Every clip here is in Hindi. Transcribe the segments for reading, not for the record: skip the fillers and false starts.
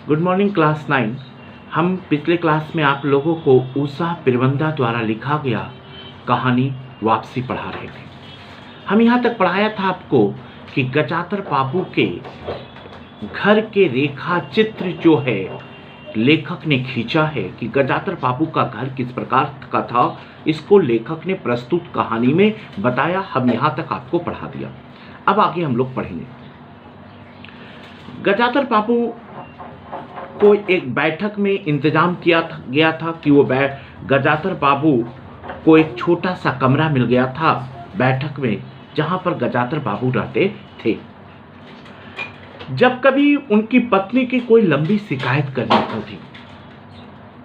Good morning class 9। हम पिछले क्लास में आप लोगों को उषा पिरवंदा द्वारा लिखा गया कहानी वापसी पढ़ा रहे थे। हम यहाँ तक पढ़ाया था आपको कि गजातर बाबू के घर के रेखा चित्र जो है लेखक ने खींचा है कि गजातर बाबू का घर किस प्रकार का था, इसको लेखक ने प्रस्तुत कहानी में बताया। हम यहाँ तक आपको पढ़ा दिया। अब आगे हम लोग पढ़ेंगे। गजातर बाबू को एक बैठक में इंतजाम किया गया था कि वो गजातर बाबू को एक छोटा सा कमरा मिल गया था बैठक में, जहां पर गजातर बाबू रहते थे। जब कभी उनकी पत्नी की कोई लंबी शिकायत करनी होती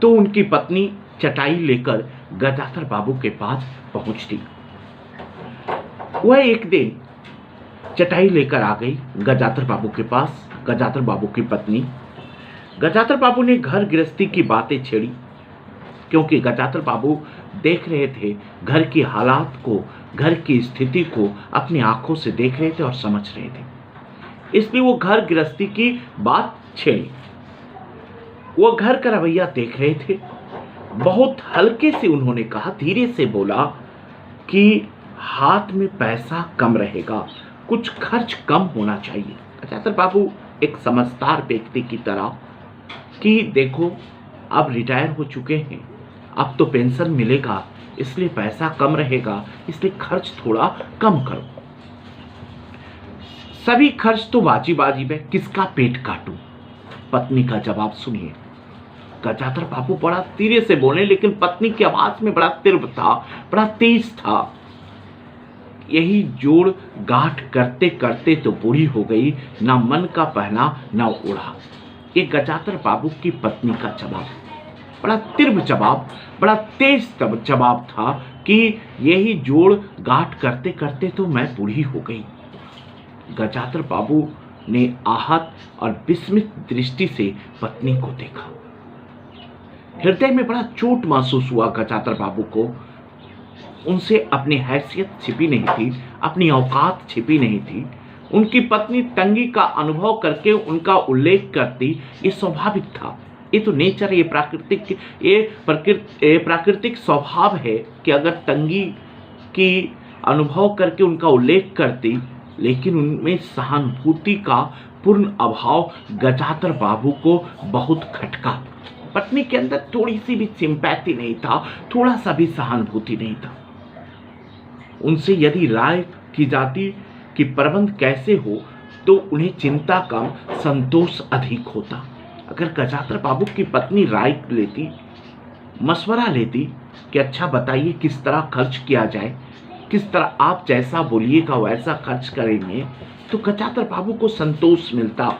तो उनकी पत्नी चटाई लेकर गजातर बाबू के पास पहुंचती। वह एक दिन चटाई लेकर आ गई गजातर बाबू के पास। गजातर बाबू की पत्नी, गजातर बाबू ने घर गृहस्थी की बातें छेड़ी, क्योंकि गजातर बाबू देख रहे थे घर की हालात को, घर की स्थिति को अपनी आंखों से देख रहे थे और समझ रहे थे, इसलिए वो घर गृहस्थी की बात छेड़ी। वो घर का रवैया देख रहे थे। बहुत हल्के से उन्होंने कहा, धीरे से बोला कि हाथ में पैसा कम रहेगा, कुछ खर्च कम होना चाहिए। गजातर बाबू एक समझदार व्यक्ति की तरह कि देखो अब रिटायर हो चुके हैं, अब तो पेंशन मिलेगा, इसलिए पैसा कम रहेगा, इसलिए खर्च थोड़ा कम करो। सभी खर्च तो वाजिब वाजिब है, किसका पेट काटूं? पत्नी का जवाब सुनिए। गजातर बाबू बड़ा धीरे से बोले, लेकिन पत्नी की आवाज में बड़ा तीव्र था, बड़ा तेज था। यही जोड़ गांठ करते करते तो बूढ़ी हो गई, ना मन का पहना ना ओढ़ा। ये गजातर बाबू की पत्नी का जवाब, बड़ा तीव्र जवाब, बड़ा तेज जवाब था कि यही जोड़ गांठ करते करते तो मैं बूढ़ी हो गई। गजातर बाबू ने आहत और विस्मित दृष्टि से पत्नी को देखा। हृदय में बड़ा चोट महसूस हुआ गजातर बाबू को। उनसे अपनी हैसियत छिपी नहीं थी, अपनी औकात छिपी नहीं थी। उनकी पत्नी तंगी का अनुभव करके उनका उल्लेख करती, ये स्वाभाविक था, ये तो नेचर, ये प्राकृतिक स्वभाव है कि अगर तंगी की अनुभव करके उनका उल्लेख करती, लेकिन उनमें सहानुभूति का पूर्ण अभाव गजातर बाबू को बहुत खटका। पत्नी के अंदर थोड़ी सी भी सिंपैथी नहीं था, थोड़ा सा भी सहानुभूति नहीं था। उनसे यदि राय की जाती कि प्रबंध कैसे हो, तो उन्हें चिंता कम, संतोष अधिक होता। अगर गजातर बाबू की पत्नी राय लेती, मशवरा लेती कि अच्छा बताइए किस तरह खर्च किया जाए, किस तरह आप जैसा बोलिएगा वैसा खर्च करेंगे, तो गजातर बाबू को संतोष मिलता।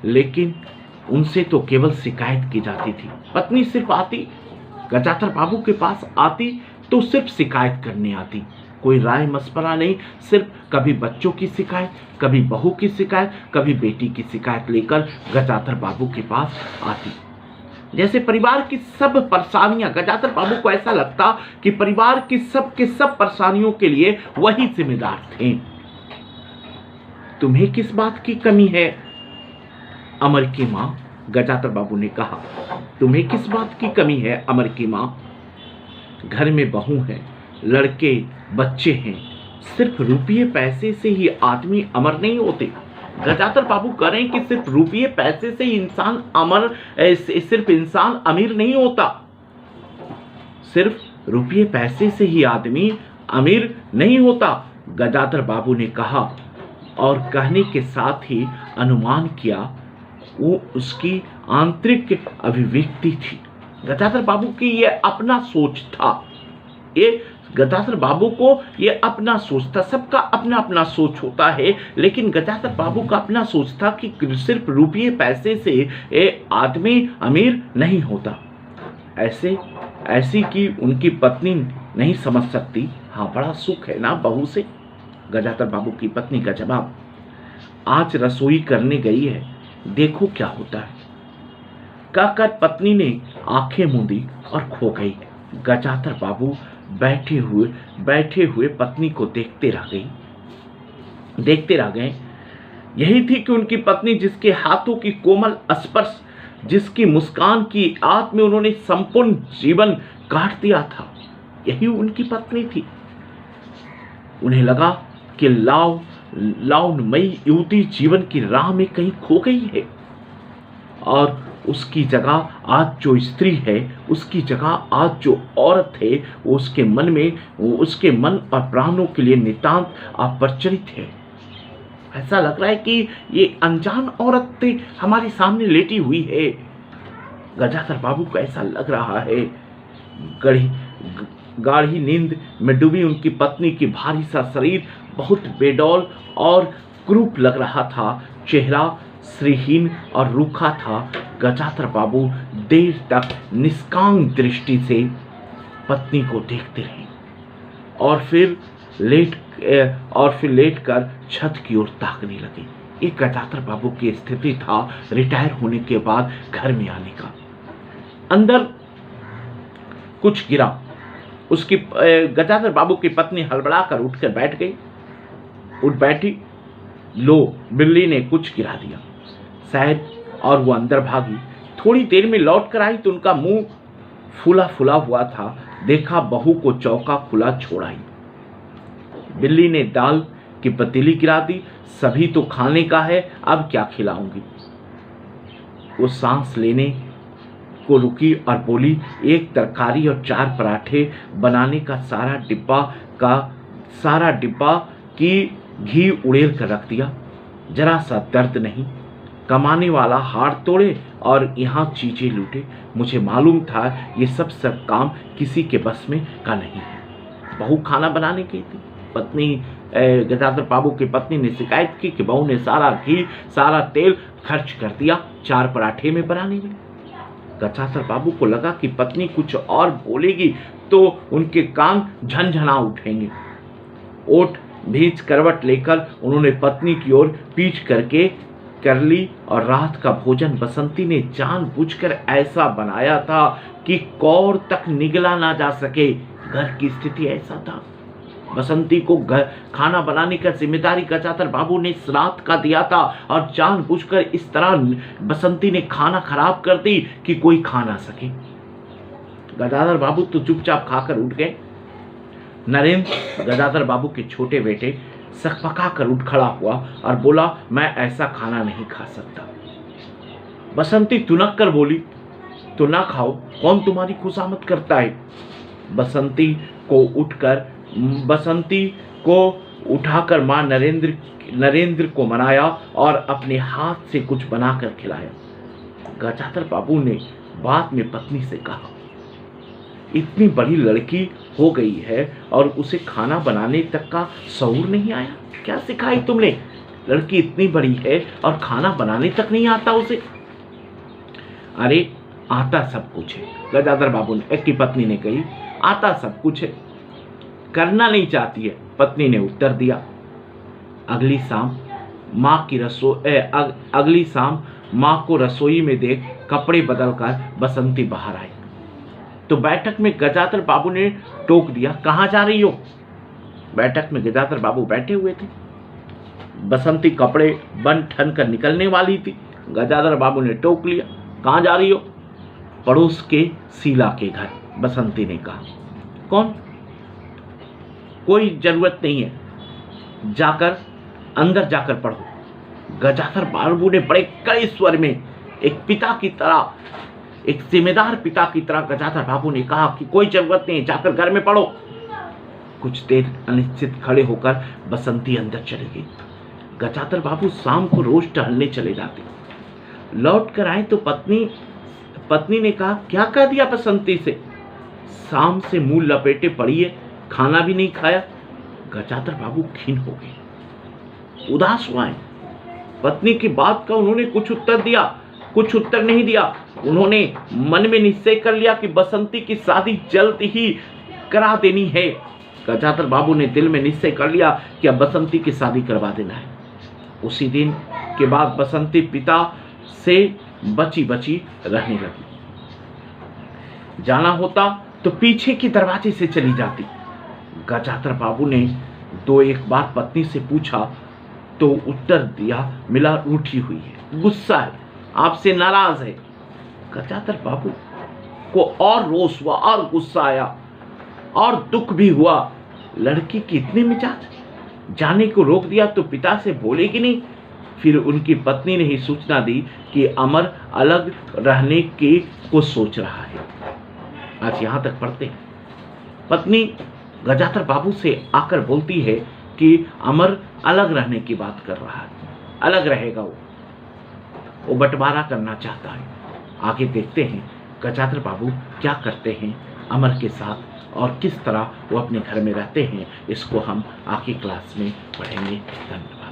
लेकिन उनसे तो केवल शिकायत की जाती थी। पत्नी सिर्फ आती, गजातर बाबू के पास आती तो सिर्फ शिकायत करने आती, कोई राय मशवरा नहीं। सिर्फ कभी बच्चों की शिकायत, कभी बहू की शिकायत, कभी बेटी की शिकायत लेकर गजातर बाबू के पास आती। जैसे परिवार की सब परेशानियां, गजातर बाबू को ऐसा लगता कि परिवार की सब परेशानियों के लिए वही जिम्मेदार थे। तुम्हें किस बात की कमी है अमर की मां? गजातर बाबू ने कहा, तुम्हें किस बात की कमी है अमर की मां? घर में बहू है, लड़के बच्चे हैं, सिर्फ रुपये पैसे से ही आदमी अमर नहीं होते। गजातर बाबू कह रहे हैं कि सिर्फ रुपये पैसे से ही इंसान सिर्फ इंसान अमीर नहीं होता। सिर्फ रुपये पैसे से ही आदमी अमीर नहीं होता, गजातर बाबू ने कहा, और कहने के साथ ही अनुमान किया वो उसकी आंतरिक अभिव्यक्ति थी। गजातर बाबू की ये अपना सोच था, ये गजातर बाबू को ये अपना सोच था। सबका अपना अपना सोच होता है, लेकिन गजातर बाबू का अपना सोच था कि सिर्फ रुपये पैसे से आदमी अमीर नहीं होता। ऐसी कि उनकी पत्नी नहीं समझ सकती। हाँ, बड़ा सुख है ना बहू से? गजातर बाबू की पत्नी का जवाब, आज रसोई करने गई है, देखो क्या होता है। कहकर पत्नी ने आंखें मूंदी और खो गई। गजातर बाबू बैठे हुए पत्नी को देखते रह गए। यही थी कि उनकी पत्नी, जिसके हाथों की कोमल स्पर्श, जिसकी मुस्कान की आग में उन्होंने संपूर्ण जीवन काट दिया था, यही उनकी पत्नी थी। उन्हें लगा कि लावण्यमयी युवती जीवन की राह में कहीं खो गई है, और उसकी जगह आज जो स्त्री है, उसकी जगह आज जो औरत है, वो उसके मन और प्राणों के लिए नितांत अपरिचित है। ऐसा लग रहा है कि ये अनजान औरत हमारे सामने लेटी हुई है। गजाधर बाबू को ऐसा लग रहा है। गाढ़ी नींद में डूबी उनकी पत्नी की भारी सा शरीर बहुत बेडौल और क्रूप लग रहा था। चेहरा श्रीहीन और रूखा था। गजाधर बाबू देर तक निष्काम दृष्टि से पत्नी को देखते रहे और फिर लेटकर छत की ओर ताकने लगे। एक गजाधर बाबू की स्थिति था रिटायर होने के बाद घर में आने का। अंदर कुछ गिरा। उसकी गजाधर बाबू की पत्नी हड़बड़ाकर उठकर बैठी। लो, बिल्ली ने कुछ गिरा दिया शायद, और वो अंदर भागी। थोड़ी देर में लौट कर आई तो उनका मुंह फूला फूला हुआ था। देखा बहू को चौका खुला छोड़ आई। बिल्ली ने दाल की पतीली गिरा दी। सभी तो खाने का है, अब क्या खिलाऊंगी। वो सांस लेने को रुकी और बोली, एक तरकारी और 4 पराठे बनाने का सारा डिब्बा की घी उड़ेल कर रख दिया। जरा सा दर्द नहीं। कमाने वाला हाथ तोड़े और यहाँ चीजें लूटे। मुझे मालूम था ये सब काम किसी के बस में का नहीं है। बहू खाना बनाने की थी। पत्नी गजाधर बाबू की पत्नी ने शिकायत की कि बहू ने सारा घी सारा तेल खर्च कर दिया 4 पराठे में बनाने में। गजाधर बाबू को लगा कि पत्नी कुछ और बोलेगी तो उनके कान झनझना उठेंगे। ओठ भींच करवट लेकर उन्होंने पत्नी की ओर पीठ करके कर ली और रात का भोजन बसंती ने जानबूझकर ऐसा बनाया था कि कौर तक निगला ना जा सके। घर की स्थिति ऐसा था। बसंती को खाना बनाने का जिम्मेदारी गजाधर बाबू ने इस रात का दिया था और जानबूझकर इस तरह बसंती ने खाना खराब कर दी कि कोई खा ना सके। गजाधर बाबू तो चुपचाप खाकर उठ गए। नरेंद्र, गजाधर बाबू के छोटे बेटे, सकपका कर उठ खड़ा हुआ और बोला, मैं ऐसा खाना नहीं खा सकता। बसंती तुनक कर बोली, तो ना खाओ, कौन तुम्हारी खुशामद करता है। बसंती को उठाकर मां नरेंद्र को मनाया और अपने हाथ से कुछ बनाकर खिलाया। गजाधर बाबू ने बाद में पत्नी से कहा, इतनी बड़ी लड़की हो गई है और उसे खाना बनाने तक का शऊर नहीं आया। क्या सिखाई तुमने? लड़की इतनी बड़ी है और खाना बनाने तक नहीं आता उसे। अरे आता सब कुछ है, गजाधर बाबू ने की पत्नी ने कही। आता सब कुछ है, करना नहीं चाहती है, पत्नी ने उत्तर दिया। अगली शाम माँ को रसोई में देख कपड़े बदलकर बसंती बाहर आई तो बैठक में गजाधर बाबू ने टोक दिया, कहाँ जा रही हो। बैठक में गजाधर बाबू बैठे हुए थे। बसंती कपड़े बन ठन कर निकलने वाली थी। गजाधर बाबू ने टोक लिया, कहाँ जा रही हो। पड़ोस के शीला के घर, बसंती ने कहा। कौन? कोई जरूरत नहीं है, अंदर जाकर पढ़ो। गजाधर बाबू ने बड़े कड़े स्वर में एक जिम्मेदार पिता की तरह गजाधर बाबू ने कहा कि कोई जरूरत नहीं, जाकर घर में पढ़ो। कुछ देर अनिश्चित खड़े होकर बसंती अंदर चली गई। गजाधर बाबू शाम को रोज टहलने चले जाते। लौट कर आए तो पत्नी ने कहा, क्या कह दिया बसंती से? शाम से मुंह लपेटे पड़ी है, खाना भी नहीं खाया। गजाधर बाबू खीन हो गए, उदास हुए। पत्नी की बात का उन्होंने कुछ उत्तर नहीं दिया। उन्होंने मन में निश्चय कर लिया कि बसंती की शादी जल्द ही करा देनी है। गजाधर बाबू ने दिल में निश्चय कर लिया कि अब बसंती की शादी करवा देना है। उसी दिन के बाद बसंती पिता से बची रहने लगी। जाना होता तो पीछे के दरवाजे से चली जाती। गजाधर बाबू ने 2-1 बार पत्नी से पूछा, तो उत्तर दिया मिला रूठी हुई है, गुस्सा है, आपसे नाराज है। गजाधर बाबू को और रोष हुआ और गुस्सा आया और दुख भी हुआ। लड़की की इतनी मिजाज, जाने को रोक दिया तो पिता से बोलेगी नहीं। फिर उनकी पत्नी ने ही सूचना दी कि अमर अलग रहने की को सोच रहा है। आज यहां तक पढ़ते हैं। पत्नी गजाधर बाबू से आकर बोलती है कि अमर अलग रहने की बात कर रहा है, अलग रहेगा, वो बंटवारा करना चाहता है। आगे देखते हैं गजाधर बाबू क्या करते हैं अमर के साथ और किस तरह वो अपने घर में रहते हैं। इसको हम आगे क्लास में पढ़ेंगे। धन्यवाद।